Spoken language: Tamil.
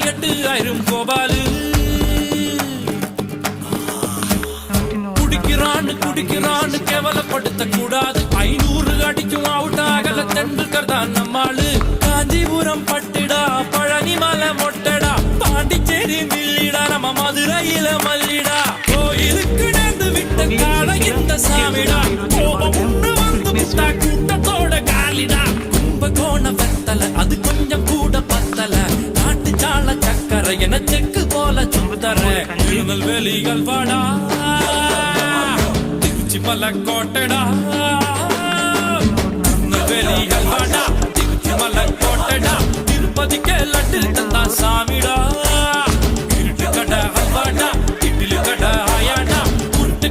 8,000 கோபாலு குடிக்கிறான்னு கேவலப்படுத்த கூடாது 500 அடிக்கும் அவுட் ஆகல தெண்டுல்கர் தான் நம்மாளு காஞ்சிபுரம் பட்டுடா பழனிமலை மொட்டடா பாண்டிச்சேரி மில்லிடா நம்ம மதுரையில மல்லிடா கோயிலுக்கு நடந்து விட்ட கால இந்த சாமிடா கோபம் ஒண்ணு வந்து விட்டா கூட்டத்தோட காலிடா கும்பகோண வெத்தல அது கொஞ்சம் கூட பத்தல நாட்டு சால சக்கரை என செக்கு போல சுத்தர திருநெல்வேலிகள் வாடா மலக்கோட்டடா திருநெல்வேலிகள் வாடா திருச்சி மலக்கோட்டடா திருப்பதிக்கு லட்டு தந்தா சாமிடா